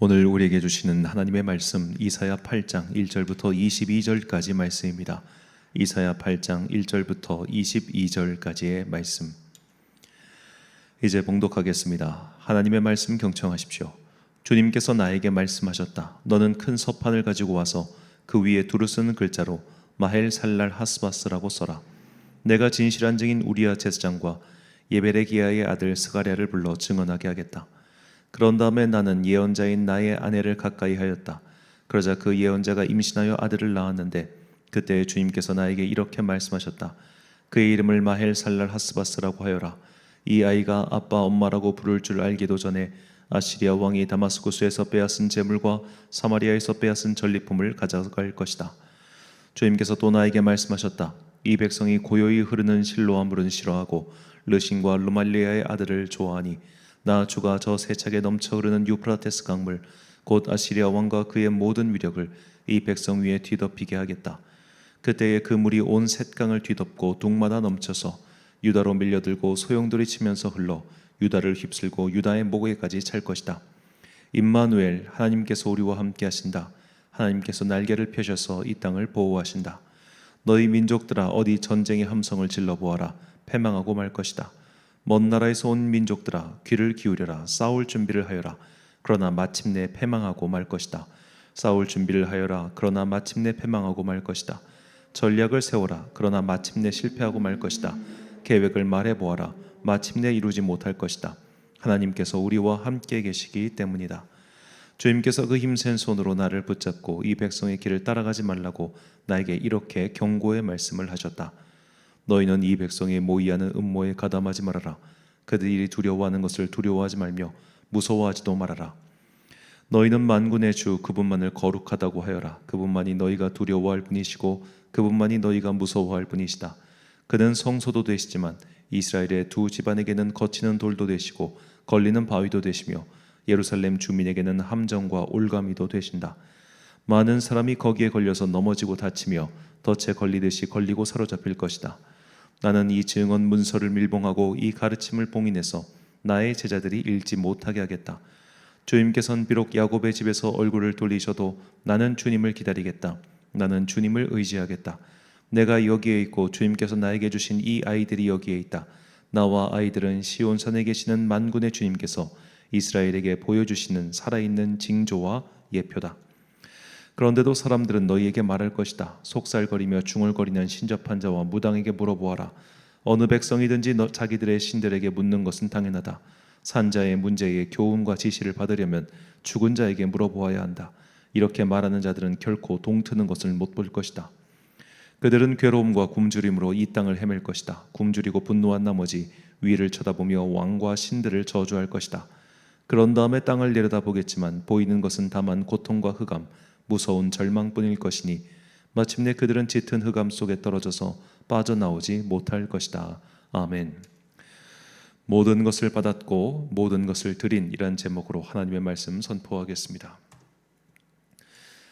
오늘 우리에게 주시는 하나님의 말씀 이사야 8장 1절부터 22절까지 말씀입니다. 이사야 8장 1절부터 22절까지의 말씀. 이제 봉독하겠습니다. 하나님의 말씀 경청하십시오. 주님께서 나에게 말씀하셨다. 너는 큰 서판을 가지고 와서 그 위에 두루 쓰는 글자로 마헬살랄 하스바스라고 써라. 내가 진실한 증인 우리야 제사장과 예베레기야의 아들 스가랴를 불러 증언하게 하겠다. 그런 다음에 나는 예언자인 나의 아내를 가까이 하였다. 그러자 그 예언자가 임신하여 아들을 낳았는데 그때 주님께서 나에게 이렇게 말씀하셨다. 그의 이름을 마헬살랄 하스바스라고 하여라. 이 아이가 아빠 엄마라고 부를 줄 알기도 전에 아시리아 왕이 다마스쿠스에서 빼앗은 재물과 사마리아에서 빼앗은 전리품을 가져갈 것이다. 주님께서 또 나에게 말씀하셨다. 이 백성이 고요히 흐르는 실로암 물은 싫어하고 르신과 루말리아의 아들을 좋아하니 나 주가 저 세차게 넘쳐 흐르는 유프라테스 강물 곧 아시리아 왕과 그의 모든 위력을 이 백성 위에 뒤덮이게 하겠다. 그때에 그 물이 온 셋강을 뒤덮고 둥마다 넘쳐서 유다로 밀려들고 소용돌이 치면서 흘러 유다를 휩쓸고 유다의 목에까지 찰 것이다. 임마누엘, 하나님께서 우리와 함께 하신다. 하나님께서 날개를 펴셔서 이 땅을 보호하신다. 너희 민족들아 어디 전쟁의 함성을 질러보아라. 패망하고 말 것이다. 먼 나라에서 온 민족들아 귀를 기울여라. 싸울 준비를 하여라. 그러나 마침내 패망하고 말 것이다. 싸울 준비를 하여라. 그러나 마침내 패망하고 말 것이다. 전략을 세워라. 그러나 마침내 실패하고 말 것이다. 계획을 말해보아라. 마침내 이루지 못할 것이다. 하나님께서 우리와 함께 계시기 때문이다. 주님께서 그 힘센 손으로 나를 붙잡고 이 백성의 길을 따라가지 말라고 나에게 이렇게 경고의 말씀을 하셨다. 너희는 이 백성의 모의하는 음모에 가담하지 말아라. 그들이 두려워하는 것을 두려워하지 말며 무서워하지도 말아라. 너희는 만군의 주 그분만을 거룩하다고 하여라. 그분만이 너희가 두려워할 분이시고 그분만이 너희가 무서워할 분이시다. 그는 성소도 되시지만 이스라엘의 두 집안에게는 거치는 돌도 되시고 걸리는 바위도 되시며 예루살렘 주민에게는 함정과 올가미도 되신다. 많은 사람이 거기에 걸려서 넘어지고 다치며 덫에 걸리듯이 걸리고 사로잡힐 것이다. 나는 이 증언 문서를 밀봉하고 이 가르침을 봉인해서 나의 제자들이 읽지 못하게 하겠다. 주님께서는 비록 야곱의 집에서 얼굴을 돌리셔도 나는 주님을 기다리겠다. 나는 주님을 의지하겠다. 내가 여기에 있고 주님께서 나에게 주신 이 아이들이 여기에 있다. 나와 아이들은 시온산에 계시는 만군의 주님께서 이스라엘에게 보여주시는 살아있는 징조와 예표다. 그런데도 사람들은 너희에게 말할 것이다. 속살거리며 중얼거리는 신접한 자와 무당에게 물어보아라. 어느 백성이든지 자기들의 신들에게 묻는 것은 당연하다. 산자의 문제에 교훈과 지시를 받으려면 죽은 자에게 물어보아야 한다. 이렇게 말하는 자들은 결코 동트는 것을 못 볼 것이다. 그들은 괴로움과 굶주림으로 이 땅을 헤맬 것이다. 굶주리고 분노한 나머지 위를 쳐다보며 왕과 신들을 저주할 것이다. 그런 다음에 땅을 내려다보겠지만 보이는 것은 다만 고통과 흑암, 무서운 절망뿐일 것이니 마침내 그들은 짙은 흑암 속에 떨어져서 빠져나오지 못할 것이다. 아멘. 모든 것을 받았고 모든 것을 드린 이란 제목으로 하나님의 말씀 선포하겠습니다.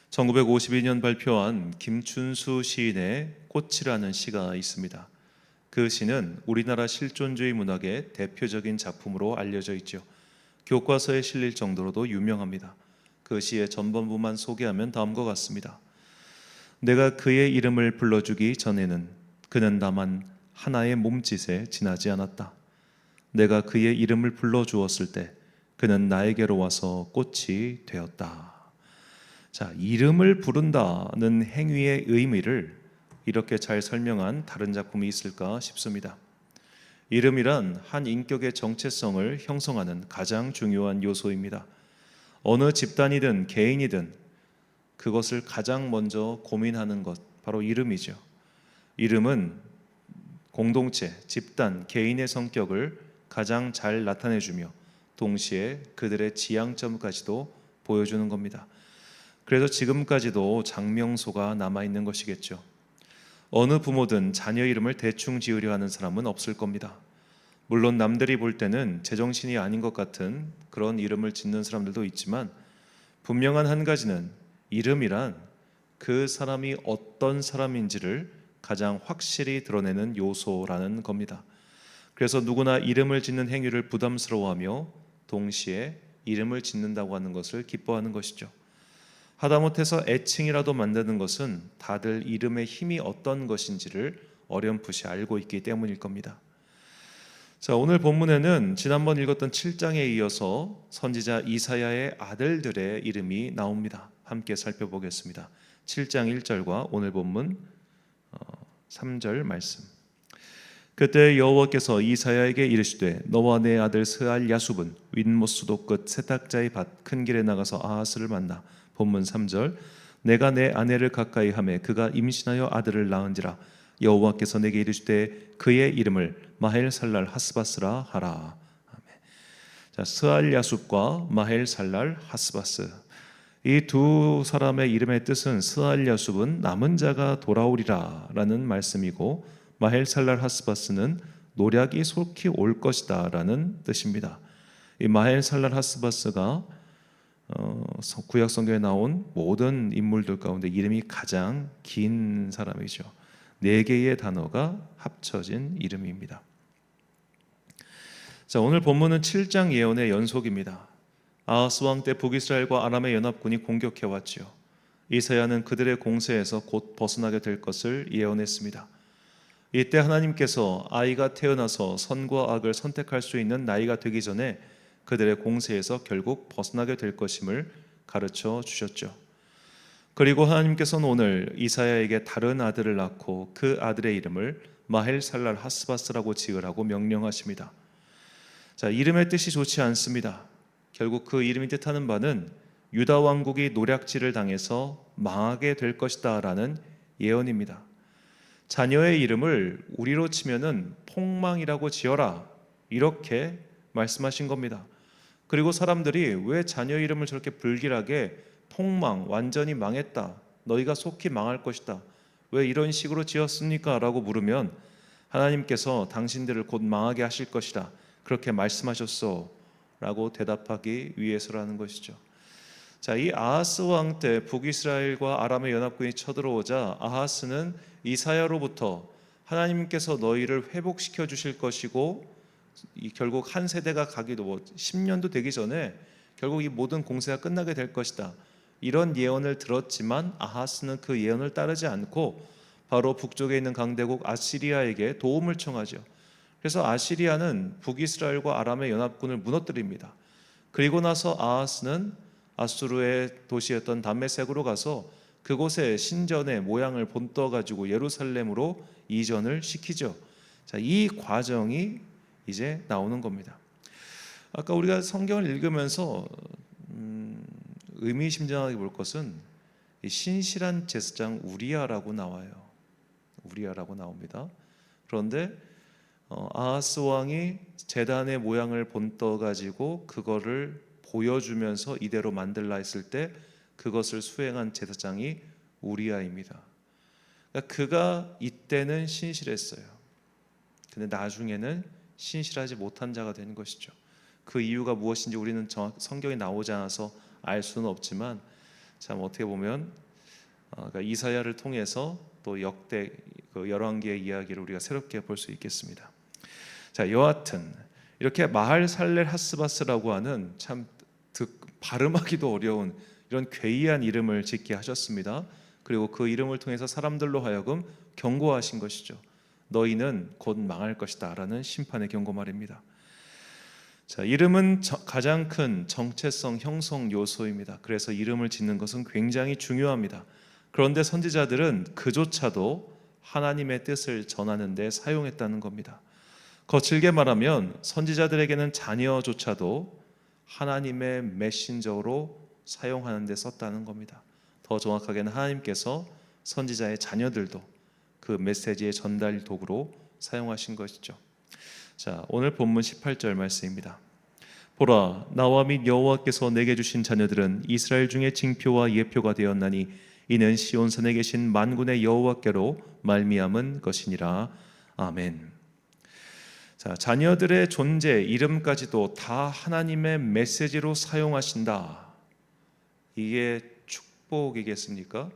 1952년 발표한 김춘수 시인의 꽃이라는 시가 있습니다. 그 시는 우리나라 실존주의 문학의 대표적인 작품으로 알려져 있죠. 교과서에 실릴 정도로도 유명합니다. 그 시의 전반부만 소개하면 다음과 같습니다. 내가 그의 이름을 불러주기 전에는 그는 다만 하나의 몸짓에 지나지 않았다. 내가 그의 이름을 불러주었을 때 그는 나에게로 와서 꽃이 되었다. 자, 이름을 부른다는 행위의 의미를 이렇게 잘 설명한 다른 작품이 있을까 싶습니다. 이름이란 한 인격의 정체성을 형성하는 가장 중요한 요소입니다. 어느 집단이든 개인이든 그것을 가장 먼저 고민하는 것, 바로 이름이죠. 이름은 공동체, 집단, 개인의 성격을 가장 잘 나타내주며 동시에 그들의 지향점까지도 보여주는 겁니다. 그래서 지금까지도 장명소가 남아있는 것이겠죠. 어느 부모든 자녀 이름을 대충 지으려 하는 사람은 없을 겁니다. 물론 남들이 볼 때는 제정신이 아닌 것 같은 그런 이름을 짓는 사람들도 있지만 분명한 한 가지는 이름이란 그 사람이 어떤 사람인지를 가장 확실히 드러내는 요소라는 겁니다. 그래서 누구나 이름을 짓는 행위를 부담스러워하며 동시에 이름을 짓는다고 하는 것을 기뻐하는 것이죠. 하다못해서 애칭이라도 만드는 것은 다들 이름의 힘이 어떤 것인지를 어렴풋이 알고 있기 때문일 겁니다. 자, 오늘 본문에는 지난번 읽었던 7장에 이어서 선지자 이사야의 아들들의 이름이 나옵니다. 함께 살펴보겠습니다. 7장 1절과 오늘 본문 3절 말씀. 그때 여호와께서 이사야에게 이르시되 너와 내 아들 스알 야숲은 윗못수도 끝 세탁자의 밭 큰 길에 나가서 아하스를 만나. 본문 3절. 내가 내 아내를 가까이 하매 그가 임신하여 아들을 낳은지라 여호와께서 내게 이르시되 그의 이름을 마헬살랄 하스바스라 하라. 아멘. 자, 스알 야숲과 마헬살랄 하스바스, 이 두 사람의 이름의 뜻은 스알 야숲은 남은 자가 돌아오리라 라는 말씀이고 마헬살랄 하스바스는 노략이 속히 올 것이다 라는 뜻입니다. 이 마헬살랄 하스바스가 구약 성경에 나온 모든 인물들 가운데 이름이 가장 긴 사람이죠. 4개의 단어가 합쳐진 이름입니다. 자, 오늘 본문은 7장 예언의 연속입니다. 아하스 왕 때 북이스라엘과 아람의 연합군이 공격해 왔지요. 이사야는 그들의 공세에서 곧 벗어나게 될 것을 예언했습니다. 이때 하나님께서 아이가 태어나서 선과 악을 선택할 수 있는 나이가 되기 전에 그들의 공세에서 결국 벗어나게 될 것임을 가르쳐 주셨죠. 그리고 하나님께서는 오늘 이사야에게 다른 아들을 낳고 그 아들의 이름을 마헬살랄 하스바스라고 지으라고 명령하십니다. 자, 이름의 뜻이 좋지 않습니다. 결국 그 이름이 뜻하는 바는 유다 왕국이 노략질을 당해서 망하게 될 것이다 라는 예언입니다. 자녀의 이름을 우리로 치면은 폭망이라고 지어라 이렇게 말씀하신 겁니다. 그리고 사람들이 왜 자녀 이름을 저렇게 불길하게 폭망, 완전히 망했다, 너희가 속히 망할 것이다, 왜 이런 식으로 지었습니까? 라고 물으면 하나님께서 당신들을 곧 망하게 하실 것이다 그렇게 말씀하셨소 라고 대답하기 위해서라는 것이죠. 자, 이 아하스 왕 때 북이스라엘과 아람의 연합군이 쳐들어오자 아하스는 이사야로부터 하나님께서 너희를 회복시켜 주실 것이고 결국 한 세대가 가기도 10년도 되기 전에 결국 이 모든 공세가 끝나게 될 것이다 이런 예언을 들었지만 아하스는 그 예언을 따르지 않고 바로 북쪽에 있는 강대국 아시리아에게 도움을 청하죠. 그래서 아시리아는 북이스라엘과 아람의 연합군을 무너뜨립니다. 그리고 나서 아하스는 아수르의 도시였던 담메색으로 가서 그곳에 신전의 모양을 본떠 가지고 예루살렘으로 이전을 시키죠. 자, 이 과정이 이제 나오는 겁니다. 아까 우리가 성경을 읽으면서 의미심장하게 볼 것은 신실한 제사장 우리야라고 나와요. 우리야라고 나옵니다. 그런데 아하스 왕이 제단의 모양을 본떠 가지고 그거를 보여주면서 이대로 만들라 했을 때 그것을 수행한 제사장이 우리야입니다. 그러니까 그가 이때는 신실했어요. 근데 나중에는 신실하지 못한 자가 된 것이죠. 그 이유가 무엇인지 우리는 성경에 나오지 않아서 알 수는 없지만 참 어떻게 보면 그러니까 이사야를 통해서 또 역대 열왕기의 이야기를 우리가 새롭게 볼 수 있겠습니다. 자, 여하튼 이렇게 마할살렐 하스바스라고 하는 참 발음하기도 어려운 이런 괴이한 이름을 짓게 하셨습니다. 그리고 그 이름을 통해서 사람들로 하여금 경고하신 것이죠. 너희는 곧 망할 것이다 라는 심판의 경고 말입니다. 자, 이름은 가장 큰 정체성 형성 요소입니다. 그래서 이름을 짓는 것은 굉장히 중요합니다. 그런데 선지자들은 그조차도 하나님의 뜻을 전하는 데 사용했다는 겁니다. 거칠게 말하면 선지자들에게는 자녀조차도 하나님의 메신저로 사용하는 데 썼다는 겁니다. 더 정확하게는 하나님께서 선지자의 자녀들도 그 메시지의 전달 도구로 사용하신 것이죠. 자, 오늘 본문 18절 말씀입니다. 보라, 나와 및 여호와께서 내게 주신 자녀들은 이스라엘 중에 징표와 예표가 되었나니 이는 시온산에 계신 만군의 여호와께로 말미암은 것이니라. 아멘. 자, 자녀들의 존재, 이름까지도 다 하나님의 메시지로 사용하신다. 이게 축복이겠습니까?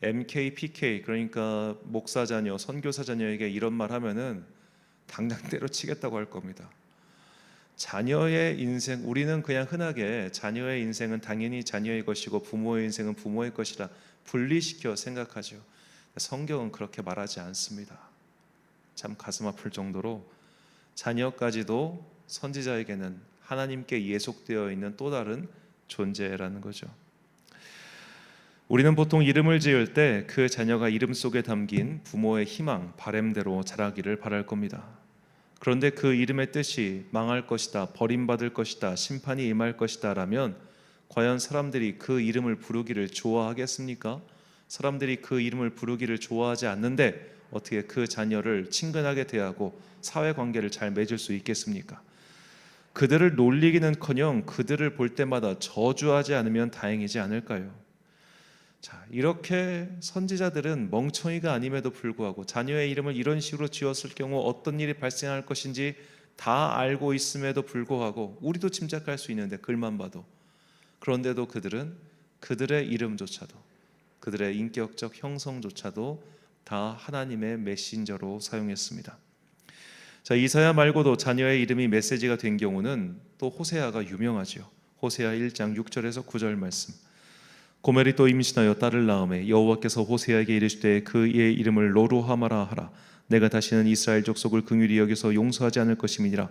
MK, PK, 그러니까 목사 자녀, 선교사 자녀에게 이런 말 하면은 당장 때려치겠다고 할 겁니다. 자녀의 인생, 우리는 그냥 흔하게 자녀의 인생은 당연히 자녀의 것이고 부모의 인생은 부모의 것이라 분리시켜 생각하죠. 성경은 그렇게 말하지 않습니다. 참 가슴 아플 정도로 자녀까지도 선지자에게는 하나님께 예속되어 있는 또 다른 존재라는 거죠. 우리는 보통 이름을 지을 때 그 자녀가 이름 속에 담긴 부모의 희망, 바램대로 자라기를 바랄 겁니다. 그런데 그 이름의 뜻이 망할 것이다, 버림받을 것이다, 심판이 임할 것이다 라면 과연 사람들이 그 이름을 부르기를 좋아하겠습니까? 사람들이 그 이름을 부르기를 좋아하지 않는데 어떻게 그 자녀를 친근하게 대하고 사회관계를 잘 맺을 수 있겠습니까? 그들을 놀리기는커녕 그들을 볼 때마다 저주하지 않으면 다행이지 않을까요? 자, 이렇게 선지자들은 멍청이가 아님에도 불구하고 자녀의 이름을 이런 식으로 지었을 경우 어떤 일이 발생할 것인지 다 알고 있음에도 불구하고, 우리도 짐작할 수 있는데 글만 봐도, 그런데도 그들은 그들의 이름조차도, 그들의 인격적 형성조차도 다 하나님의 메신저로 사용했습니다. 자, 이사야 말고도 자녀의 이름이 메시지가 된 경우는 또 호세아가 유명하죠. 호세아 1장 6절에서 9절 말씀. 고멜이 또 임신하여 딸을 낳음에 여호와께서 호세아에게 이르시되 그의 이름을 로루하마라 하라. 내가 다시는 이스라엘 족속을 긍휼히 여겨서 용서하지 않을 것임이니라.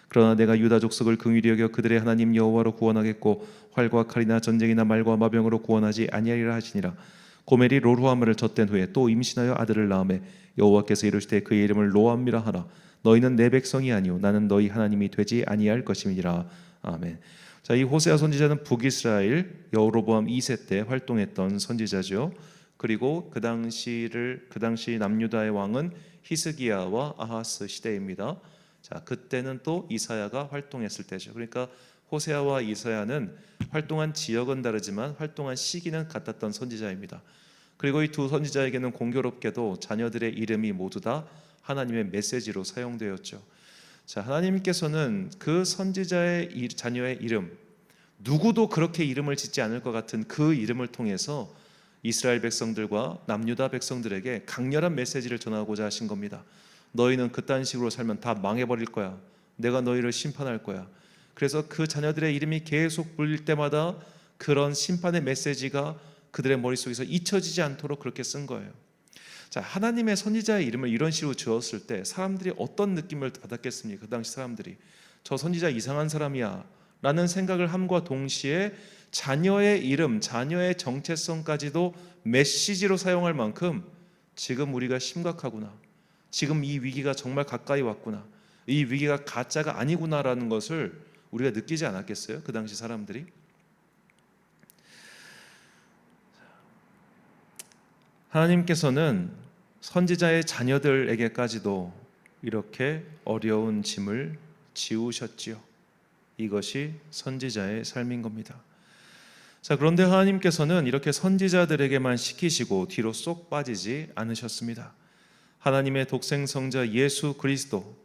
그러나 내가 유다 족속을 긍휼히 여겨 그들의 하나님 여호와로 구원하겠고 활과 칼이나 전쟁이나 말과 마병으로 구원하지 아니하리라 하시니라. 고멜이 로루하마를 젖된 후에 또 임신하여 아들을 낳음에 여호와께서 이르시되 그의 이름을 로암미라 하라. 너희는 내 백성이 아니요 나는 너희 하나님이 되지 아니할 것임이니라. 아멘. 자, 이 호세아 선지자는 북이스라엘 여로보암 2세 때 활동했던 선지자죠. 그리고 그 당시 남유다의 왕은 히스기야와 아하스 시대입니다. 자, 그때는 또 이사야가 활동했을 때죠. 그러니까 호세아와 이사야는 활동한 지역은 다르지만 활동한 시기는 같았던 선지자입니다. 그리고 이 두 선지자에게는 공교롭게도 자녀들의 이름이 모두 다 하나님의 메시지로 사용되었죠. 자, 하나님께서는 그 선지자의 자녀의 이름, 누구도 그렇게 이름을 짓지 않을 것 같은 그 이름을 통해서 이스라엘 백성들과 남유다 백성들에게 강렬한 메시지를 전하고자 하신 겁니다. 너희는 그딴 식으로 살면 다 망해버릴 거야. 내가 너희를 심판할 거야. 그래서 그 자녀들의 이름이 계속 불릴 때마다 그런 심판의 메시지가 그들의 머릿속에서 잊혀지지 않도록 그렇게 쓴 거예요. 자, 하나님의 선지자의 이름을 이런 식으로 지었을 때 사람들이 어떤 느낌을 받았겠습니까? 그 당시 사람들이 저 선지자 이상한 사람이야 라는 생각을 함과 동시에 자녀의 이름, 자녀의 정체성까지도 메시지로 사용할 만큼 지금 우리가 심각하구나, 지금 이 위기가 정말 가까이 왔구나, 이 위기가 가짜가 아니구나라는 것을 우리가 느끼지 않았겠어요? 그 당시 사람들이. 하나님께서는 선지자의 자녀들에게까지도 이렇게 어려운 짐을 지우셨지요. 이것이 선지자의 삶인 겁니다. 자, 그런데 하나님께서는 이렇게 선지자들에게만 시키시고 뒤로 쏙 빠지지 않으셨습니다. 하나님의 독생성자 예수 그리스도,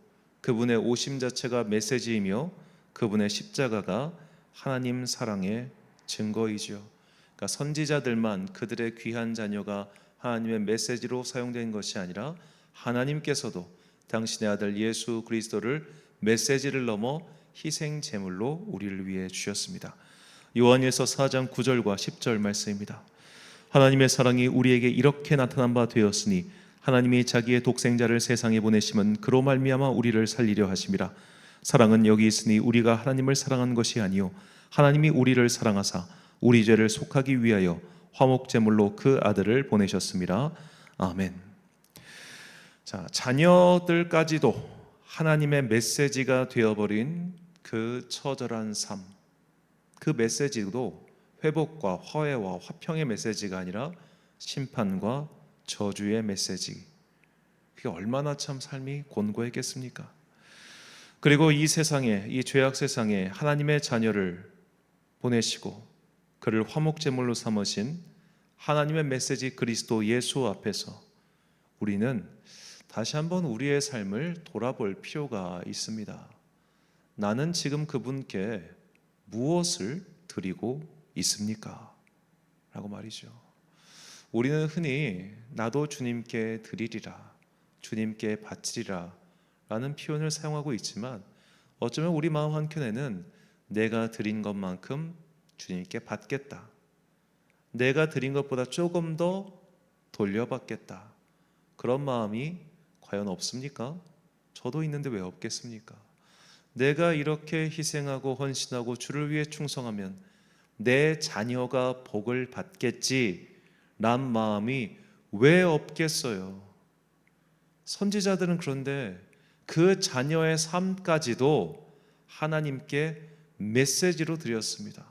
그분의 오심 자체가 메시지이며 그분의 십자가가 하나님 사랑의 증거이지요. 그러니까 선지자들만 그들의 귀한 자녀가 하나님의 메시지로 사용된 것이 아니라 하나님께서도 당신의 아들 예수 그리스도를 메시지를 넘어 희생 제물로 우리를 위해 주셨습니다. 요한일서 4장 9절과 10절 말씀입니다. 하나님의 사랑이 우리에게 이렇게 나타난 바 되었으니 하나님이 자기의 독생자를 세상에 보내심은 그로 말미암아 우리를 살리려 하심이라. 사랑은 여기 있으니 우리가 하나님을 사랑한 것이 아니요 하나님이 우리를 사랑하사 우리 죄를 속하기 위하여 화목제물로 그 아들을 보내셨습니다. 아멘. 자, 자녀들까지도 하나님의 메시지가 되어버린 그 처절한 삶, 그 메시지도 회복과 화해와 화평의 메시지가 아니라 심판과 저주의 메시지. 그게 얼마나 참 삶이 곤고했겠습니까? 그리고 이 세상에, 이 죄악 세상에 하나님의 자녀를 보내시고 그를 화목제물로 삼으신 하나님의 메시지 그리스도 예수 앞에서 우리는 다시 한번 우리의 삶을 돌아볼 필요가 있습니다. 나는 지금 그분께 무엇을 드리고 있습니까? 라고 말이죠. 우리는 흔히 나도 주님께 드리리라, 주님께 바치리라 라는 표현을 사용하고 있지만 어쩌면 우리 마음 한켠에는 내가 드린 것만큼 주님께 받겠다, 내가 드린 것보다 조금 더 돌려받겠다, 그런 마음이 과연 없습니까? 저도 있는데 왜 없겠습니까? 내가 이렇게 희생하고 헌신하고 주를 위해 충성하면 내 자녀가 복을 받겠지 란 마음이 왜 없겠어요? 선지자들은 그런데 그 자녀의 삶까지도 하나님께 메시지로 드렸습니다.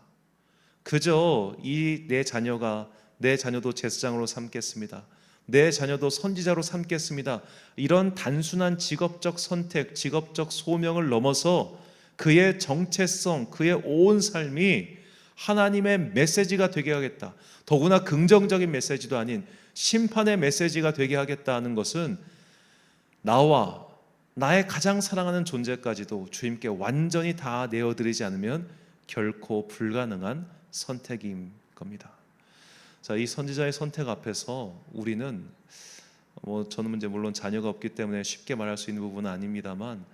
그저 이 내 자녀도 제사장으로 삼겠습니다, 내 자녀도 선지자로 삼겠습니다, 이런 단순한 직업적 선택, 직업적 소명을 넘어서 그의 정체성, 그의 온 삶이 하나님의 메시지가 되게 하겠다, 더구나 긍정적인 메시지도 아닌 심판의 메시지가 되게 하겠다는 것은 나와 나의 가장 사랑하는 존재까지도 주님께 완전히 다 내어드리지 않으면 결코 불가능한 선택인 겁니다. 자, 이 선지자의 선택 앞에서 우리는 저는 이제 물론 자녀가 없기 때문에 쉽게 말할 수 있는 부분은 아닙니다만,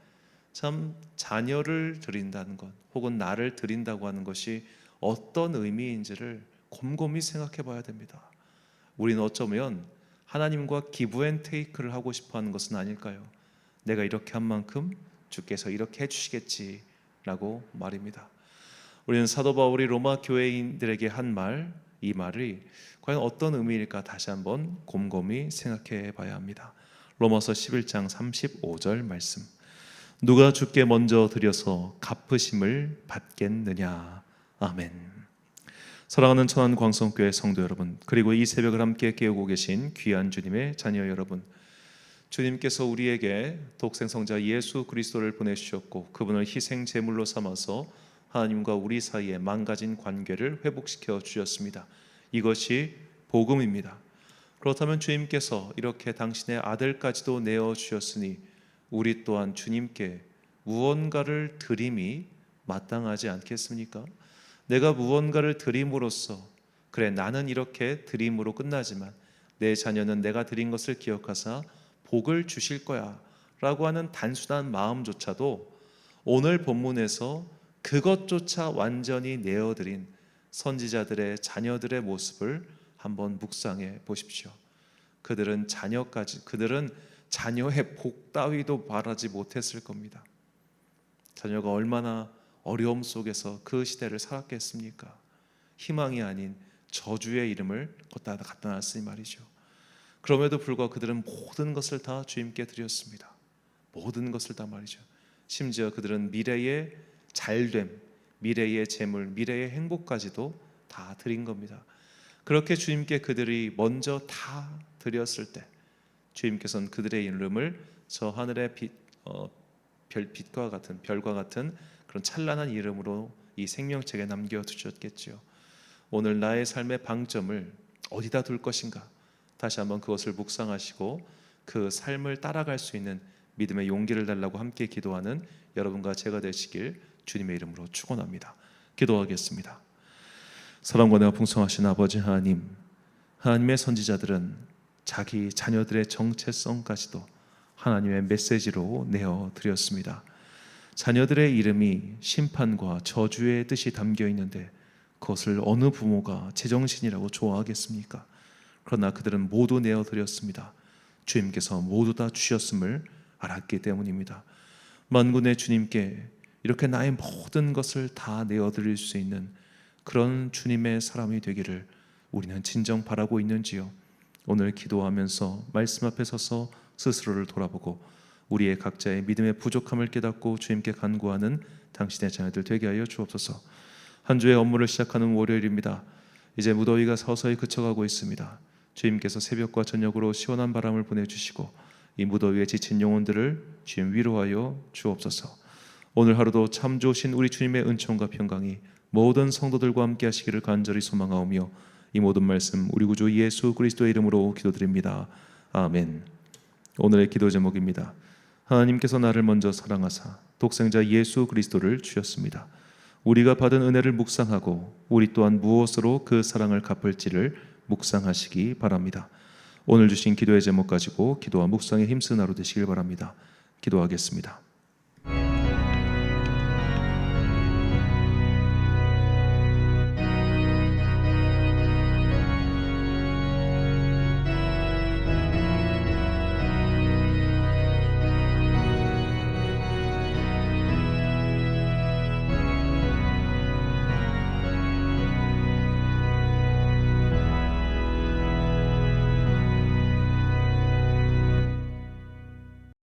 참 자녀를 드린다는 것, 혹은 나를 드린다고 하는 것이 어떤 의미인지를 곰곰이 생각해 봐야 됩니다. 우리는 어쩌면 하나님과 기브앤테이크를 하고 싶어하는 것은 아닐까요? 내가 이렇게 한 만큼 주께서 이렇게 해주시겠지라고 말입니다. 우리는 사도 바울이 로마 교회인들에게 한 말, 이 말이 과연 어떤 의미일까 다시 한번 곰곰이 생각해 봐야 합니다. 로마서 11장 35절 말씀, 누가 주께 먼저 드려서 갚으심을 받겠느냐. 아멘. 사랑하는 천안 광성교회 성도 여러분, 그리고 이 새벽을 함께 깨우고 계신 귀한 주님의 자녀 여러분, 주님께서 우리에게 독생성자 예수 그리스도를 보내주셨고 그분을 희생 제물로 삼아서 하나님과 우리 사이에 망가진 관계를 회복시켜 주셨습니다. 이것이 복음입니다. 그렇다면 주님께서 이렇게 당신의 아들까지도 내어주셨으니 우리 또한 주님께 무언가를 드림이 마땅하지 않겠습니까? 내가 무언가를 드림으로써, 그래 나는 이렇게 드림으로 끝나지만 내 자녀는 내가 드린 것을 기억하사 복을 주실 거야 라고 하는 단순한 마음조차도 오늘 본문에서 그것조차 완전히 내어드린 선지자들의 자녀들의 모습을 한번 묵상해 보십시오. 그들은 자녀의 복 따위도 바라지 못했을 겁니다. 자녀가 얼마나 어려움 속에서 그 시대를 살았겠습니까? 희망이 아닌 저주의 이름을 갖다 놨으니 말이죠. 그럼에도 불구하고 그들은 모든 것을 다 주님께 드렸습니다. 모든 것을 다 말이죠. 심지어 그들은 미래의 잘됨, 미래의 재물, 미래의 행복까지도 다 드린 겁니다. 그렇게 주님께 그들이 먼저 다 드렸을 때 주님께서는 그들의 이름을 저 하늘의 별과 같은 그런 찬란한 이름으로 이 생명책에 남겨두셨겠지요. 오늘 나의 삶의 방점을 어디다 둘 것인가, 다시 한번 그것을 묵상하시고 그 삶을 따라갈 수 있는 믿음의 용기를 달라고 함께 기도하는 여러분과 제가 되시길 주님의 이름으로 축원합니다. 기도하겠습니다. 사랑과 은혜가 풍성하신 아버지 하나님, 하나님의 선지자들은 자기 자녀들의 정체성까지도 하나님의 메시지로 내어드렸습니다. 자녀들의 이름이 심판과 저주의 뜻이 담겨 있는데 그것을 어느 부모가 제정신이라고 좋아하겠습니까? 그러나 그들은 모두 내어드렸습니다. 주님께서 모두 다 주셨음을 알았기 때문입니다. 만군의 주님께 이렇게 나의 모든 것을 다 내어드릴 수 있는 그런 주님의 사람이 되기를 우리는 진정 바라고 있는지요? 오늘 기도하면서 말씀 앞에 서서 스스로를 돌아보고 우리의 각자의 믿음의 부족함을 깨닫고 주님께 간구하는 당신의 자녀들 되게 하여 주옵소서. 한 주의 업무를 시작하는 월요일입니다. 이제 무더위가 서서히 그쳐가고 있습니다. 주님께서 새벽과 저녁으로 시원한 바람을 보내주시고 이 무더위에 지친 영혼들을 주님 위로하여 주옵소서. 오늘 하루도 참 좋으신 우리 주님의 은총과 평강이 모든 성도들과 함께 하시기를 간절히 소망하오며 이 모든 말씀 우리 구주 예수 그리스도의 이름으로 기도드립니다. 아멘. 오늘의 기도 제목입니다. 하나님께서 나를 먼저 사랑하사 독생자 예수 그리스도를 주셨습니다. 우리가 받은 은혜를 묵상하고 우리 또한 무엇으로 그 사랑을 갚을지를 묵상하시기 바랍니다. 오늘 주신 기도의 제목 가지고 기도와 묵상에 힘쓰는 하루 되시길 바랍니다. 기도하겠습니다.